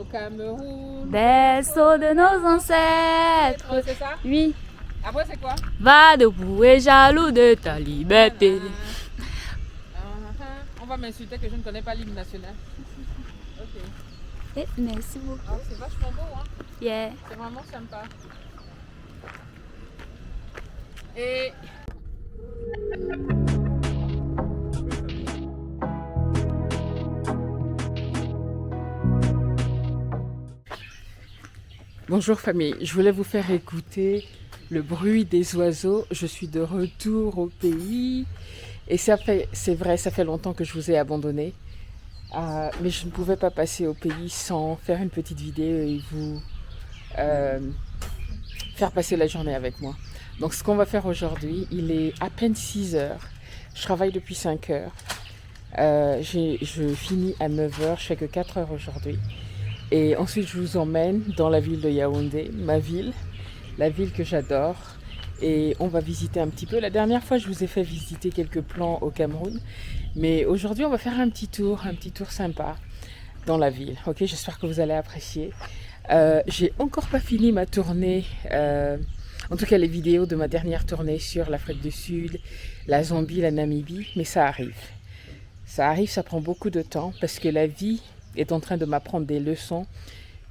Au Cameroun. Berceau de nos ancêtres. C'est ça? Oui. Après, c'est quoi? Va debout et jaloux de ta liberté. On va m'insulter que je ne connais pas l'hymne national. Ok. Et merci beaucoup. Ah, c'est vachement beau, hein? Yeah. C'est vraiment sympa. Et bonjour famille, je voulais vous faire écouter le bruit des oiseaux. Je suis de retour au pays et c'est vrai, ça fait longtemps que je vous ai abandonné. Mais je ne pouvais pas passer au pays sans faire une petite vidéo et vous faire passer la journée avec moi. Donc ce qu'on va faire aujourd'hui, il est à peine 6 heures. Je travaille depuis 5 heures. Je finis à 9 heures, je fais que 4 heures aujourd'hui. Et ensuite, je vous emmène dans la ville de Yaoundé, ma ville, la ville que j'adore. Et on va visiter un petit peu. La dernière fois, je vous ai fait visiter quelques plans au Cameroun. Mais aujourd'hui, on va faire un petit tour sympa dans la ville. Ok, j'espère que vous allez apprécier. J'ai encore pas fini ma tournée, en tout cas les vidéos de ma dernière tournée sur l'Afrique du Sud, la Zambie, la Namibie. Mais ça arrive. Ça arrive, ça prend beaucoup de temps parce que la vie est en train de m'apprendre des leçons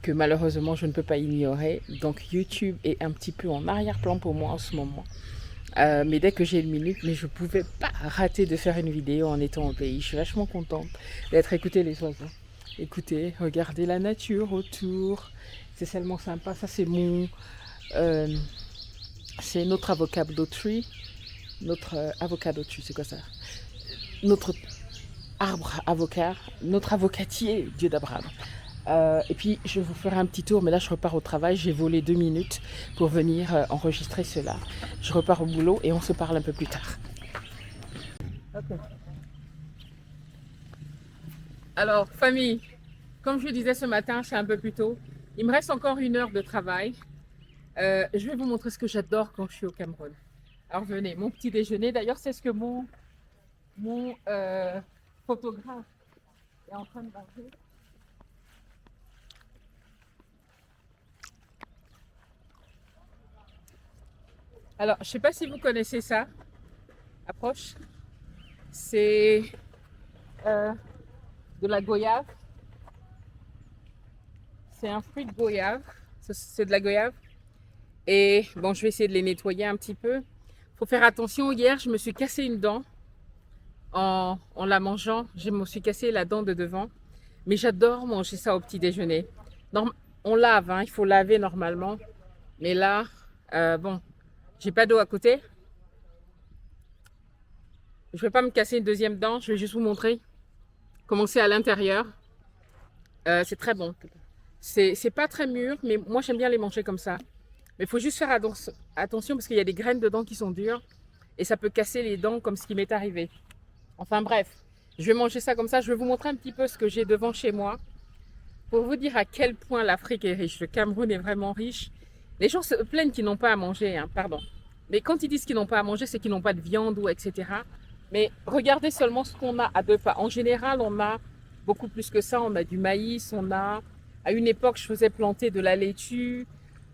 que malheureusement je ne peux pas ignorer. Donc YouTube est un petit peu en arrière-plan pour moi en ce moment. Mais dès que j'ai une minute, mais je ne pouvais pas rater de faire une vidéo en étant au pays. Je suis vachement contente d'être écouter les oiseaux. Écoutez, regardez la nature autour. C'est tellement sympa. Ça c'est c'est notre avocado tree. Notre avocado tree, c'est quoi ça? Notre arbre avocat, notre avocatier, Dieu d'Abraham. Et puis je vous ferai un petit tour, mais là je repars au travail, j'ai volé 2 minutes pour venir enregistrer cela. Je repars au boulot et on se parle un peu plus tard. Okay. Alors famille, comme je le disais ce matin, c'est un peu plus tôt. Il me reste encore 1 heure de travail. Je vais vous montrer ce que j'adore quand je suis au Cameroun. Alors venez, mon petit déjeuner, d'ailleurs c'est ce que mon photographe est en train de manger. Alors, je ne sais pas si vous connaissez ça. Approche. C'est de la goyave. C'est un fruit de goyave. C'est de la goyave. Et bon, je vais essayer de les nettoyer un petit peu. Il faut faire attention. Hier, je me suis cassé une dent en la mangeant. Je me suis cassé la dent de devant. Mais j'adore manger ça au petit déjeuner. On lave, hein, il faut laver normalement. Mais là, bon, j'ai pas d'eau à côté. Je ne vais pas me casser une deuxième dent. Je vais juste vous montrer comment c'est à l'intérieur. C'est très bon. C'est pas très mûr, mais moi j'aime bien les manger comme ça. Mais il faut juste faire attention parce qu'il y a des graines dedans qui sont dures et ça peut casser les dents comme ce qui m'est arrivé. Enfin bref, je vais manger ça comme ça. Je vais vous montrer un petit peu ce que j'ai devant chez moi pour vous dire à quel point l'Afrique est riche. Le Cameroun est vraiment riche. Les gens se plaignent qu'ils n'ont pas à manger, hein, pardon. Mais quand ils disent qu'ils n'ont pas à manger, c'est qu'ils n'ont pas de viande ou etc. Mais regardez seulement ce qu'on a à 2 pas. En général, on a beaucoup plus que ça. On a du maïs, à une époque, je faisais planter de la laitue.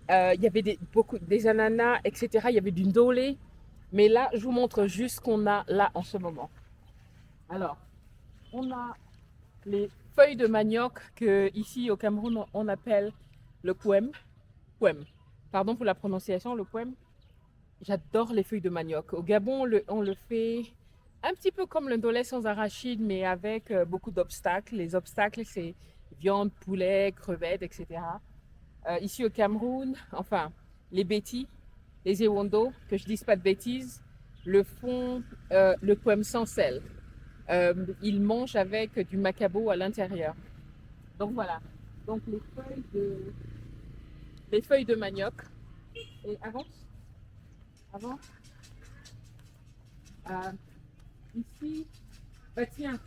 Il y avait des ananas, etc. Il y avait du ndolé. Mais là, je vous montre juste ce qu'on a là en ce moment. Alors, on a les feuilles de manioc que ici au Cameroun, on appelle le kwem. Kwem. Pardon pour la prononciation, le kwem. J'adore les feuilles de manioc. Au Gabon, on le fait un petit peu comme le ndolé sans arachide, mais avec beaucoup d'obstacles. Les obstacles, c'est viande, poulet, crevettes, etc. Ici au Cameroun, enfin, les bétis, les ewondo, que je ne dise pas de bêtises, le font le kwem sans sel. Ils mangent avec du macabo à l'intérieur. Donc voilà. Donc les feuilles de manioc. Et avance. Ici, bah tiens,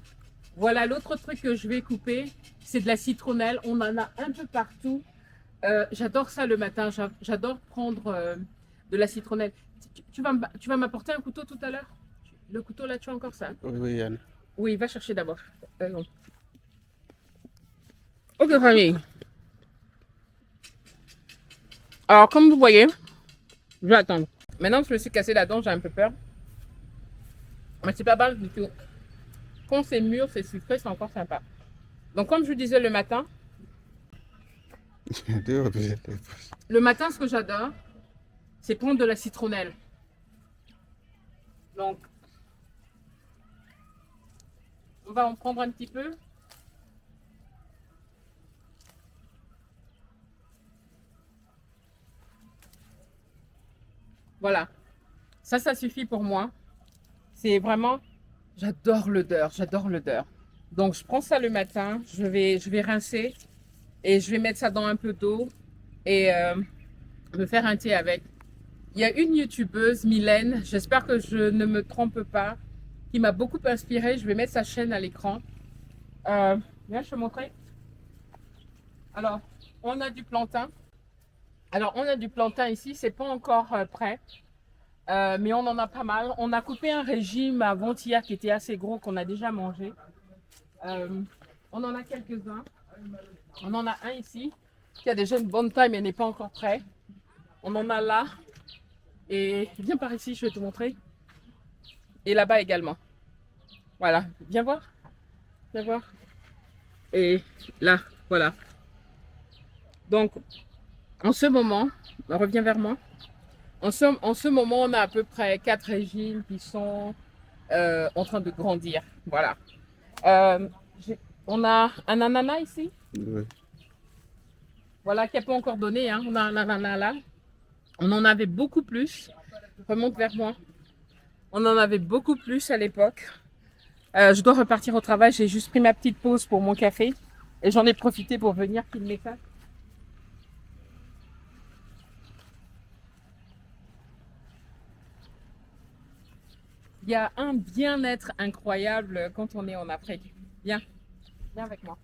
voilà l'autre truc que je vais couper, c'est de la citronnelle. On en a un peu partout. J'adore ça le matin. J'adore prendre de la citronnelle. Tu vas m'apporter un couteau tout à l'heure? Le couteau là, tu as encore ça? Oui, Yann. Oui, va chercher d'abord. Non. Ok, famille. Alors, comme vous voyez, je vais attendre. Maintenant que je me suis cassé la dent, j'ai un peu peur. Mais c'est pas mal du tout. Quand c'est mûr, c'est sucré, c'est encore sympa. Donc, comme je vous disais le matin, ce que j'adore, c'est prendre de la citronnelle. Donc, on va en prendre un petit peu. Voilà. Ça suffit pour moi. C'est vraiment, j'adore l'odeur, j'adore l'odeur. Donc, je prends ça le matin, je vais rincer et je vais mettre ça dans un peu d'eau et me faire un thé avec. Il y a une youtubeuse, Mylène, j'espère que je ne me trompe pas, qui m'a beaucoup inspirée. Je vais mettre sa chaîne à l'écran. Viens, je te montrer. Alors, on a du plantain. Alors, on a du plantain ici, c'est pas encore prêt, mais on en a pas mal. On a coupé un régime avant-hier qui était assez gros, qu'on a déjà mangé. On en a quelques-uns. On en a un ici, qui a déjà une bonne taille, mais n'est pas encore prêt. On en a là. Et viens par ici, je vais te montrer. Et là-bas également. Voilà, viens voir. Viens voir. Et là, voilà. Donc, en ce moment, reviens vers moi. En ce moment, on a à peu près 4 régimes qui sont en train de grandir. Voilà. Euh, on a un ananas ici. Oui. Voilà, qui n'a pas encore donné. Hein. On a un ananas là. On en avait beaucoup plus. Remonte vers moi. On en avait beaucoup plus à l'époque. Je dois repartir au travail. J'ai juste pris ma petite pause pour mon café. Et j'en ai profité pour venir filmer ça. Il y a un bien-être incroyable quand on est en Afrique. Viens, viens avec moi.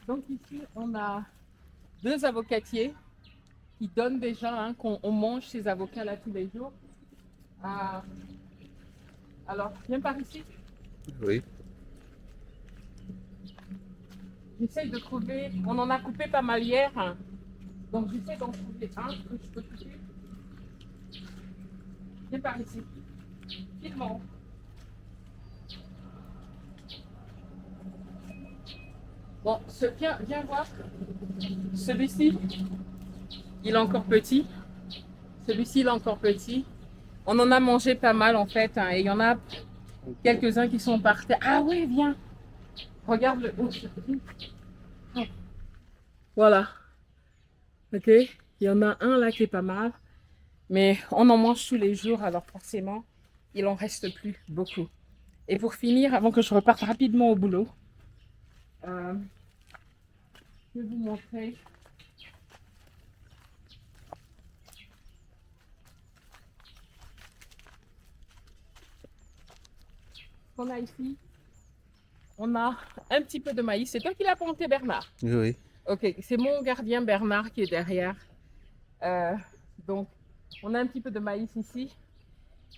Donc ici, on a 2 avocatiers qui donnent déjà, hein, qu'on mange ces avocats-là tous les jours. Ah, alors, viens par ici. Oui. J'essaye de trouver, on en a coupé pas mal hier, hein. Donc j'essaie d'en trouver un que je peux couper. Viens par ici. Filme-moi. Bon, viens voir. Celui-ci, il est encore petit. Celui-ci, il est encore petit. On en a mangé pas mal en fait, hein, et il y en a quelques-uns qui sont par terre. Ah ouais, viens. Regarde le haut. Voilà. Ok. Il y en a un là qui est pas mal. Mais on en mange tous les jours, alors forcément, il en reste plus beaucoup. Et pour finir, avant que je reparte rapidement au boulot, je vais vous montrer. Qu'on a ici. On a un petit peu de maïs. C'est toi qui l'as planté, Bernard? Oui. Ok, c'est mon gardien Bernard qui est derrière. Donc, on a un petit peu de maïs ici.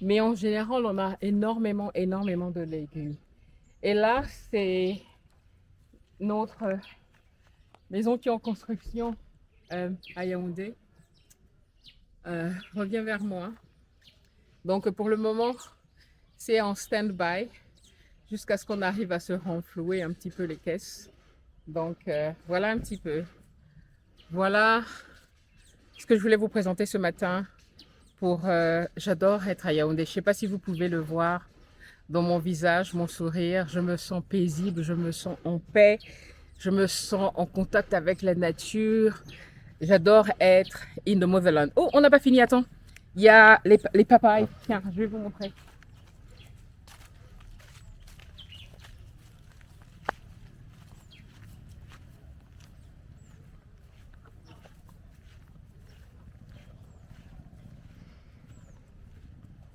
Mais en général, on a énormément de légumes. Et là, c'est notre maison qui est en construction à Yaoundé. Reviens vers moi. Donc, pour le moment, c'est en stand-by jusqu'à ce qu'on arrive à se renflouer un petit peu les caisses. Donc, voilà un petit peu. Voilà ce que je voulais vous présenter ce matin. J'adore être à Yaoundé. Je ne sais pas si vous pouvez le voir dans mon visage, mon sourire. Je me sens paisible, je me sens en paix, je me sens en contact avec la nature. J'adore être in the motherland. Oh, on n'a pas fini, attends. Il y a les papayes. Tiens, je vais vous montrer.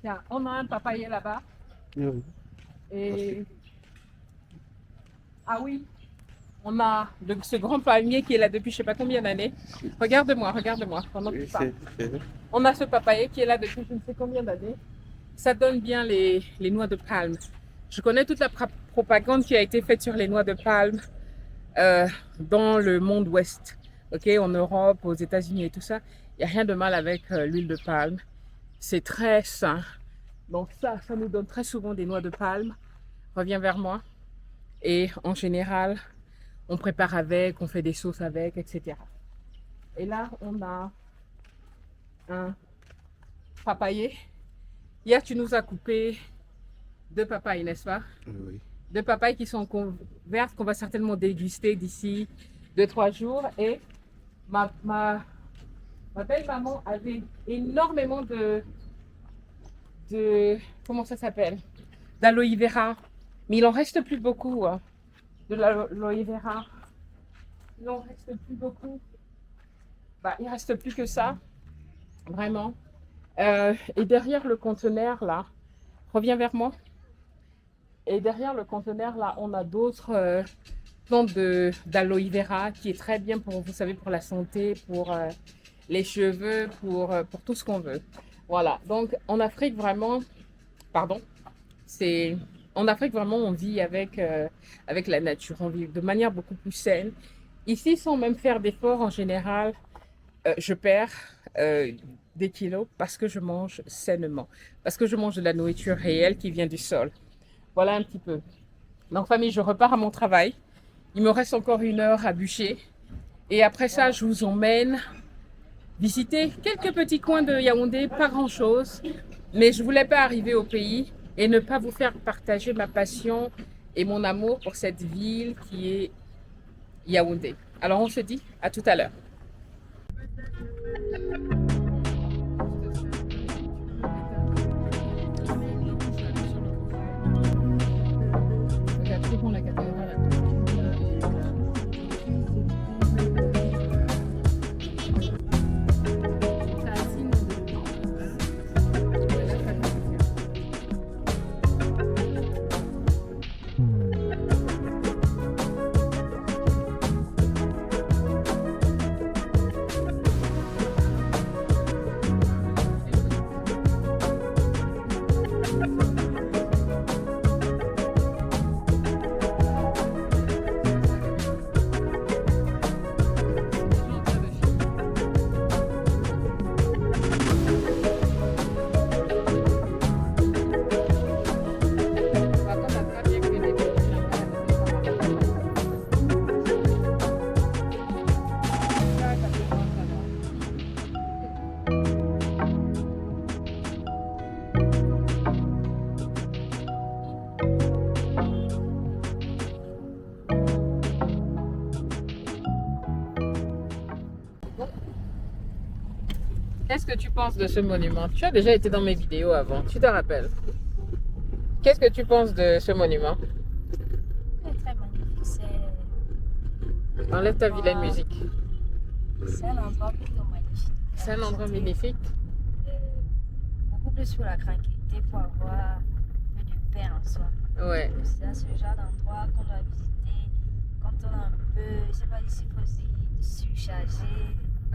Tiens, on a un papayer là-bas. Oui. Et... Ah oui, On a ce grand palmier qui est là depuis je sais pas combien d'années. Regarde-moi pendant que tu parles. On a ce papayer qui est là depuis je ne sais combien d'années. Ça donne bien les noix de palme. Je connais toute la propagande qui a été faite sur les noix de palme dans le monde ouest, ok, en Europe, aux États-Unis et tout ça. Il n'y a rien de mal avec l'huile de palme. C'est très sain. Donc ça nous donne très souvent des noix de palme. Reviens vers moi. Et en général, on prépare avec, on fait des sauces avec, etc. Et là, on a un papayer. Hier, tu nous as coupé 2 papayes, n'est-ce pas? Oui. 2 papayes qui sont vertes, qu'on va certainement déguster d'ici 2-3 jours. Et ma belle-maman avait énormément comment ça s'appelle? D'aloe vera. Mais il en reste plus beaucoup, hein, de l'aloe vera. Il en reste plus beaucoup. Bah, il reste plus que ça, vraiment. Et derrière le conteneur, là, reviens vers moi. Et derrière le conteneur, là, on a d'autres plantes d'aloe vera qui est très bien pour, vous savez, pour la santé, pour les cheveux, pour tout ce qu'on veut. Voilà. Donc, en Afrique, vraiment, pardon, en Afrique, vraiment, on vit avec la nature. On vit de manière beaucoup plus saine. Ici, sans même faire d'efforts, en général, je perds des kilos parce que je mange sainement, parce que je mange de la nourriture réelle qui vient du sol. Voilà un petit peu. Donc, famille, je repars à mon travail. Il me reste encore 1 heure à bûcher. Et après ça, je vous emmène visiter quelques petits coins de Yaoundé, pas grand-chose. Mais je voulais pas arriver au pays et ne pas vous faire partager ma passion et mon amour pour cette ville qui est Yaoundé. Alors, on se dit à tout à l'heure. Qu'est-ce que tu penses de ce monument? Tu as déjà été dans mes vidéos avant, tu te rappelles? Qu'est-ce que tu penses de ce monument? C'est très magnifique. Enlève ta vilaine musique. C'est un endroit plutôt magnifique. C'est un endroit magnifique. Beaucoup plus pour la tranquillité, pour avoir un peu de paix en soi. Ouais. C'est ce genre d'endroit qu'on doit visiter quand on a un peu, je sais pas, s'il faut surcharger.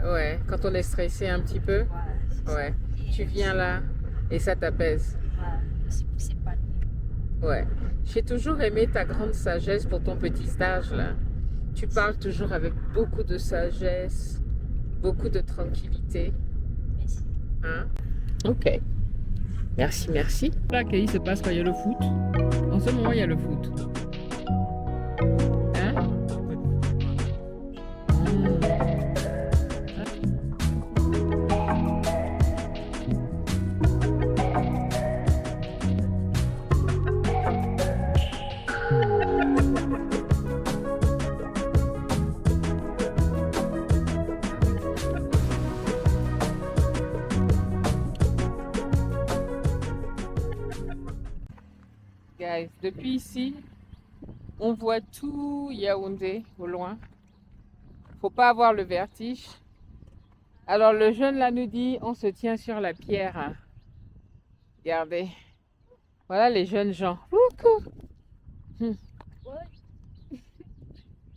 Ouais, quand on est stressé un petit peu. Voilà, c'est ça. Ouais. Et Tu viens là et ça t'apaise. Voilà, aussi pour s'épanouir. Ouais. J'ai toujours aimé ta grande sagesse pour ton petit stage là. Tu parles toujours avec beaucoup de sagesse, beaucoup de tranquillité. Merci. Hein? Ok. Merci, merci. Là, il se passe quoi? Il y a le foot. En ce moment, il y a le foot. Hein? Guys, depuis ici, on voit tout Yaoundé au loin. Faut pas avoir le vertige. Alors le jeune là nous dit, on se tient sur la pierre. Hein. Regardez. Voilà les jeunes gens. Coucou.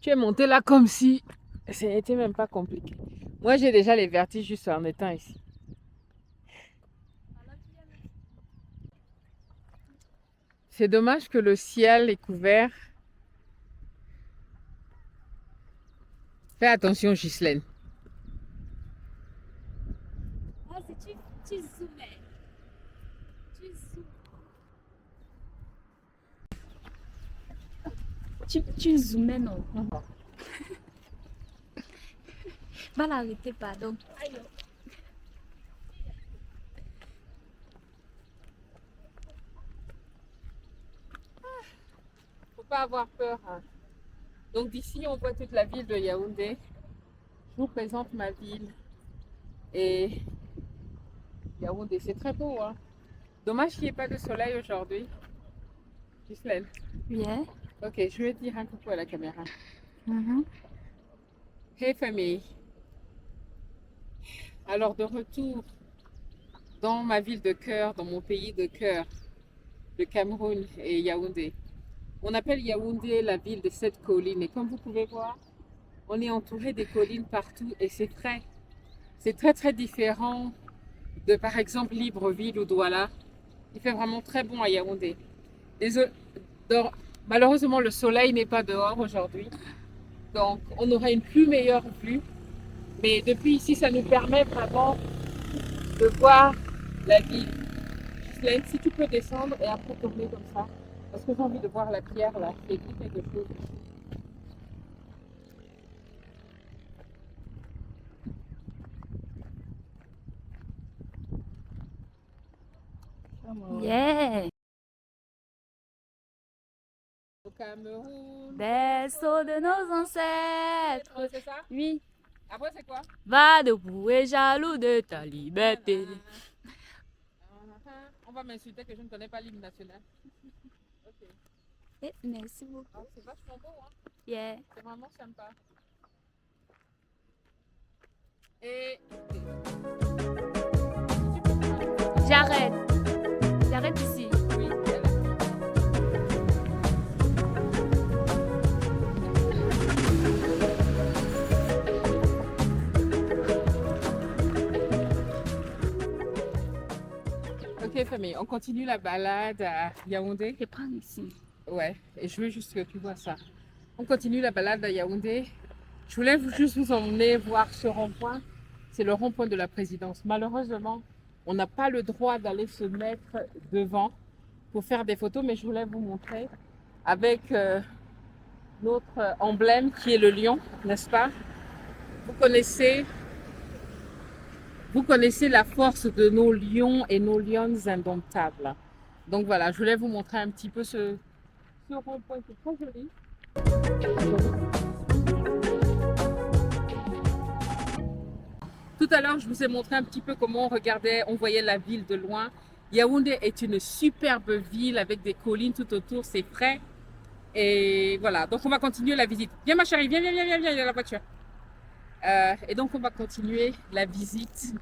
Tu es monté là comme si c'était même pas compliqué. Moi, j'ai déjà les vertiges juste en étant ici. C'est dommage que le ciel est couvert. Fais attention, Ghislaine. Ah, si tu zoomais. Tu zoomes. Tu zoomais, non? Va l'arrêter, pardon. Aïe. Faut pas avoir peur, hein. Donc d'ici, on voit toute la ville de Yaoundé. Je vous présente ma ville. Et Yaoundé, c'est très beau, hein. Dommage qu'il n'y ait pas de soleil aujourd'hui. Ghislaine. Yeah. Ok, je vais dire un coucou à la caméra. Mhm. Hey famille. Alors de retour dans ma ville de cœur, dans mon pays de cœur, le Cameroun et Yaoundé. On appelle Yaoundé la ville des 7 collines et comme vous pouvez voir, on est entouré des collines partout et c'est très différent de par exemple Libreville ou Douala. Il fait vraiment très bon à Yaoundé. Malheureusement, le soleil n'est pas dehors aujourd'hui, donc on aura une plus meilleure vue. Mais depuis ici, ça nous permet vraiment de voir la ville. Ghislaine, si tu peux descendre et après tourner comme ça, parce que j'ai envie de voir la pierre là, j'ai écrit quelque chose. Yeah. Au Cameroun. Berceau de nos ancêtres. C'est ça? Oui. Après, c'est quoi? Va debout et jaloux de ta liberté. On va m'insulter que je ne connais pas l'hymne national. Ok. Merci beaucoup. Ah, c'est vachement beau, hein? Yeah. C'est vraiment sympa. Et J'arrête. J'arrête ici. oui, ok famille, on continue la balade à Yaoundé. Je prends ici. Ouais, et je veux juste que tu vois ça. On continue la balade à Yaoundé. Je voulais juste vous emmener voir ce rond-point. C'est le rond-point de la présidence. Malheureusement, on n'a pas le droit d'aller se mettre devant pour faire des photos, mais je voulais vous montrer avec notre emblème qui est le lion, n'est-ce pas? Vous connaissez la force de nos lions et nos lionnes indomptables. Donc voilà, je voulais vous montrer un petit peu ce rond-point qui est très joli. Tout à l'heure, je vous ai montré un petit peu comment on voyait la ville de loin. Yaoundé est une superbe ville avec des collines tout autour, c'est frais. Et voilà, donc on va continuer la visite. Viens ma chérie, viens, il y a la voiture. Et donc on va continuer la visite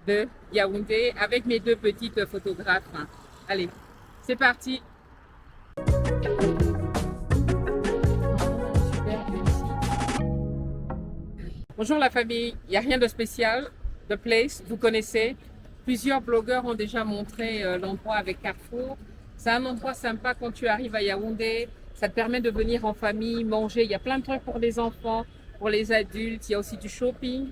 de Yaoundé avec mes deux petites photographes. Allez, c'est parti. Bonjour la famille, il n'y a rien de spécial. The Place, vous connaissez. Plusieurs blogueurs ont déjà montré l'endroit avec Carrefour. C'est un endroit sympa quand tu arrives à Yaoundé. Ça te permet de venir en famille, manger. Il y a plein de trucs pour les enfants, pour les adultes. Il y a aussi du shopping.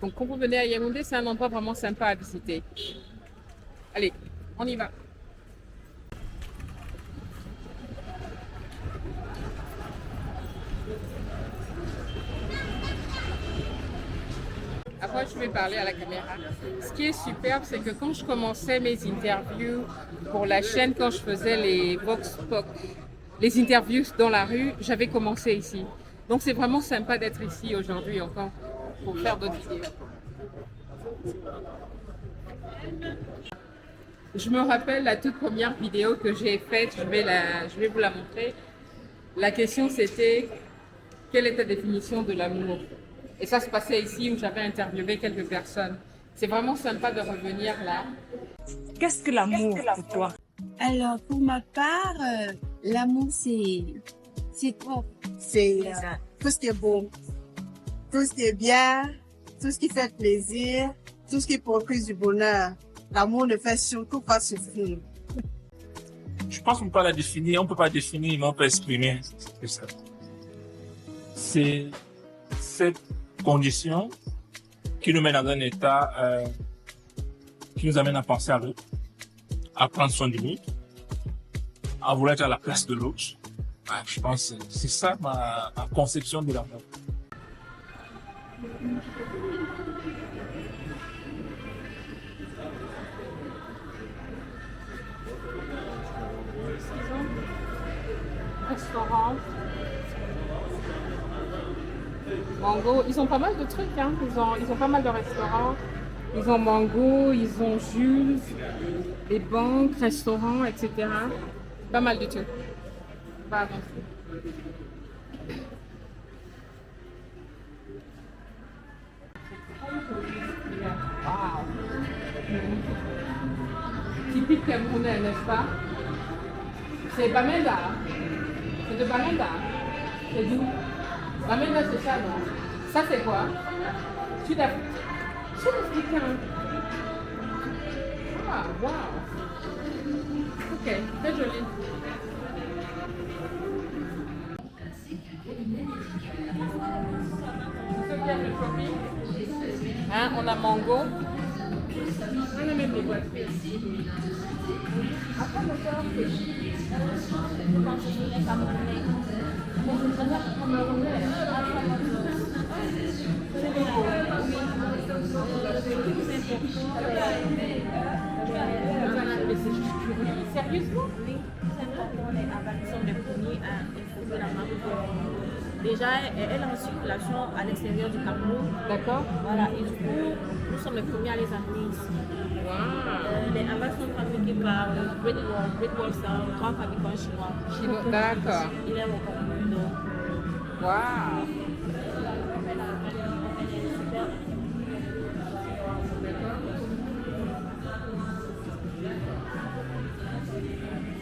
Donc quand vous venez à Yaoundé, c'est un endroit vraiment sympa à visiter. Allez, on y va. Après, je vais parler à la caméra. Ce qui est superbe, c'est que quand je commençais mes interviews pour la chaîne, quand je faisais les Vox Pop, les interviews dans la rue, j'avais commencé ici. Donc c'est vraiment sympa d'être ici aujourd'hui encore pour faire d'autres vidéos. Je me rappelle la toute première vidéo que j'ai faite, je vais vous la montrer. La question c'était, quelle est ta définition de l'amour? Et ça se passait ici où j'avais interviewé quelques personnes. C'est vraiment sympa de revenir là. Qu'est-ce que l'amour pour toi? Alors, pour ma part, l'amour, C'est trop. C'est Ça. tout ce qui est beau, tout ce qui est bien, tout ce qui fait plaisir, tout ce qui procure du bonheur. L'amour ne fait surtout pas souffrir. Je pense qu'on peut pas la définir, on peut pas définir, mais on peut exprimer. C'est ça. C'est cette condition qui nous met dans un état qui nous amène à penser à l'autre, à prendre soin de l'autre, à vouloir être à la place de l'autre. Ouais, je pense que c'est ça ma conception de l'amour. Restaurant. Mango, ils ont pas mal de trucs, hein. Ils ont pas mal de restaurants. Ils ont Mango, ils ont Jules, les banques, restaurants, etc. Pas mal de trucs. Pas avancer. Wow. Typique camerounais, n'est-ce pas? C'est Bamenda. C'est de Bamenda. C'est d'où? Bamenda, c'est ça, non? Ça, c'est quoi? Sud-Afrique. Sud-Africain. Ah, wow. Ok, très joli. Ceux qui aiment le shopping, hein, on a Mango. On a même des voitures. Après, le soir, sérieusement? Oui, on est à Bâtisson des premiers à épouser la marque. Déjà, elle est en circulation à l'extérieur du Cameroun. D'accord. Voilà, et du coup, nous sommes les premiers à les amener ici. Wow. Les Havas sont fabriqués par Great Wall, c'est un grand fabricant chinois. D'accord. Il est au Cameroun, donc. Wow.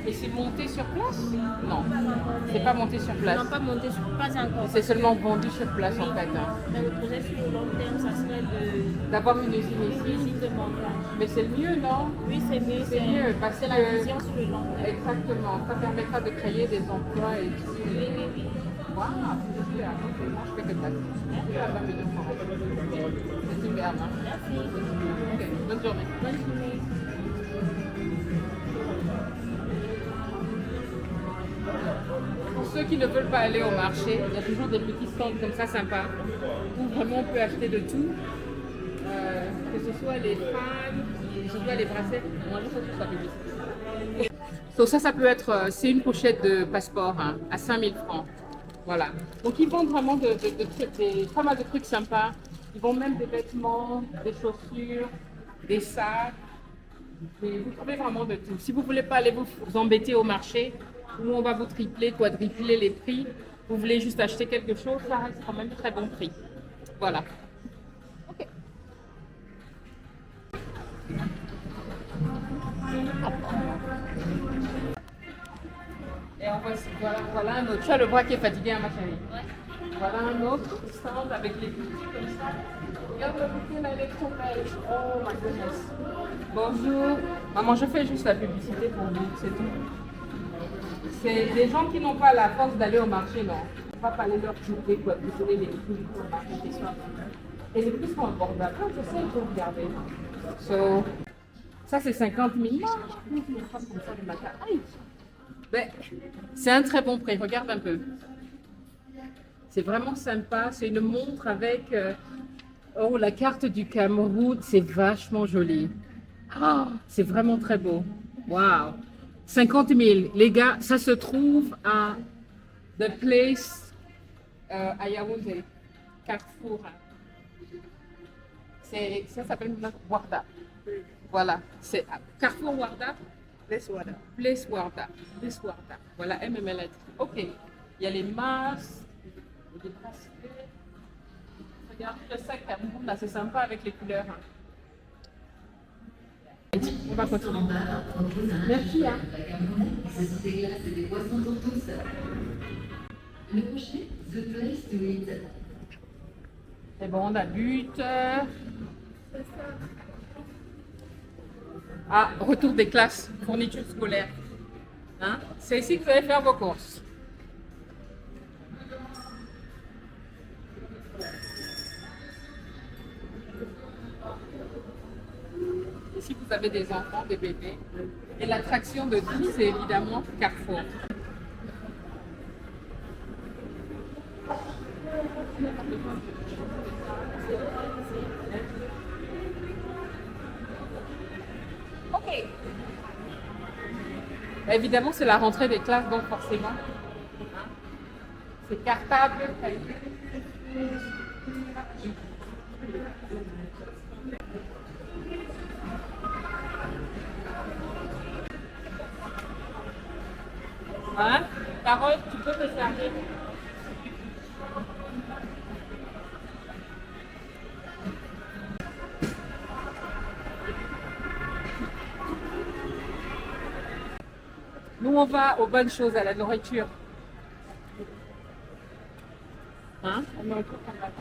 Et c'est monté sur place? Non, c'est pas monté sur Ils place. n'ont pas monté sur pas encore. C'est seulement vendu sur place en fait. Hein. Mais le projet sur le long terme, ça serait D'avoir une usine ici. usine de montage. Mais c'est le mieux, non? Oui, c'est mieux. C'est mieux parce C'est que la vision sur le long terme. exactement, ça permettra de créer des emplois et tout. Oui, oui, oui. Waouh, c'est super. Ok, moi je fais que ça. C'est super. Hein? Merci. Ok, bonne journée. Bonne journée. Pour ceux qui ne veulent pas aller au marché, il y a toujours des petits stands comme ça sympas où vraiment on peut acheter de tout. Que ce soit les fans, que ce soit les bracelets. Moi, je trouve ça publicité. Donc ça peut être, c'est une pochette de passeport hein, à 5000 francs. Voilà. Donc ils vendent vraiment pas mal de trucs sympas. Ils vendent même des vêtements, des chaussures, des sacs. Et vous trouvez vraiment de tout. Si vous ne voulez pas aller vous embêter au marché, où on va vous tripler, quadrupler les prix, vous voulez juste acheter quelque chose, ça reste quand même très bon prix. Voilà. Ok. Et voilà un autre. Tu as le bras qui est fatigué, hein, ma chérie. Voilà un autre stand avec les boutiques comme ça. Regarde la boutique là, elle est trop belle. Oh my goodness. Bonjour. Maman, je fais juste la publicité pour vous, c'est tout. C'est des gens qui n'ont pas la force d'aller au marché, non. On ne va pas aller leur couper, quoi, désolé les prix au marché des soirs. Et les prix sont abordables. C'est ça qu'il faut regarder. So, ça c'est 50 000. Non, je ne pas comme ça le matin. Aïe. Mais c'est un très bon prix, regarde un peu. C'est vraiment sympa, c'est une montre avec la carte du Cameroun, c'est vachement joli. Oh, c'est vraiment très beau. Waouh! 50 000, les gars, ça se trouve à The Place à Yaoundé, Carrefour. Ça s'appelle Warda. Voilà, c'est Carrefour Warda. Place Warda. Voilà, MML a dit. Ok, il y a les masques, des bracelets. Regarde le sac Cameroun, là, c'est sympa avec les couleurs. Hein. On va continuer. Merci. Hein. C'est bon, on a but. Ah, retour des classes, fourniture scolaire. Hein? C'est ici que vous allez faire vos courses. Ici, vous avez des enfants, des bébés. Et l'attraction de tous, c'est évidemment Carrefour. Ok. Bah, évidemment, c'est la rentrée des classes, donc forcément, hein, c'est cartable. Hein? Carole, tu peux te servir. Nous, on va aux bonnes choses, à la nourriture. Hein? On met un truc en bas.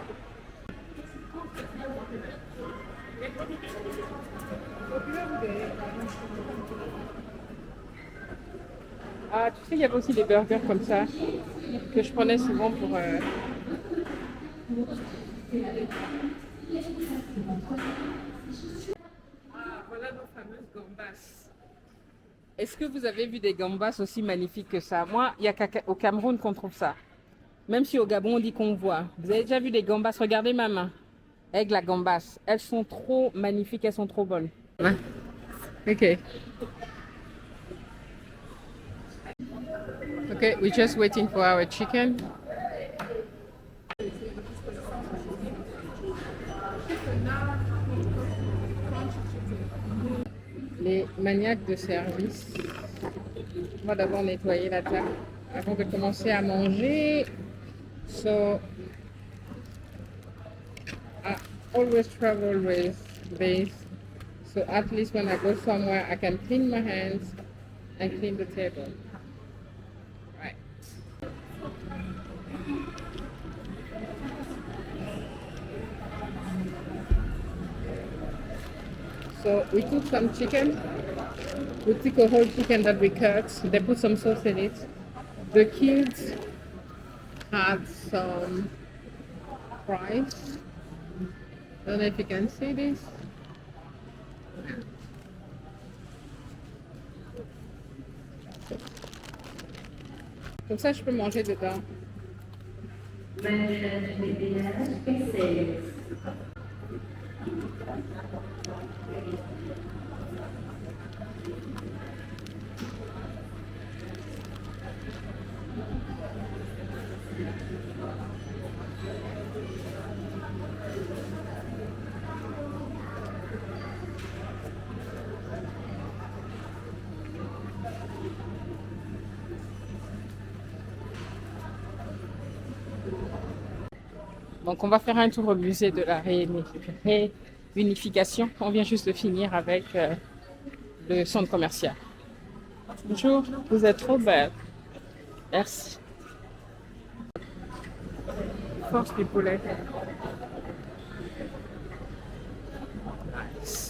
Ah, tu sais, il y avait aussi des burgers comme ça que je prenais souvent pour. Ah, voilà nos fameuses gambas. Est-ce que vous avez vu des gambas aussi magnifiques que ça? Moi, il n'y a qu'au Cameroun qu'on trouve ça. Même si au Gabon, on dit qu'on voit. Vous avez déjà vu des gambas? Regardez ma main avec la gambas. Elles sont trop magnifiques, elles sont trop bonnes. Ouais. Ok. Okay, we're just waiting for our chicken. Les maniaques de service. On va d'abord nettoyer la table avant de commencer à manger. So, I always travel with this. So at least when I go somewhere, I can clean my hands and clean the table. Right. So we took some chicken. We took a whole chicken that we cut. They put some sauce in it. The kids had some fries. I don't know if you can see this. Comme ça, je peux manger dedans. Donc on va faire un tour au musée de la réunification. On vient juste de finir avec le centre commercial. Bonjour, vous êtes trop belle. Merci. Force du poulet. Nice.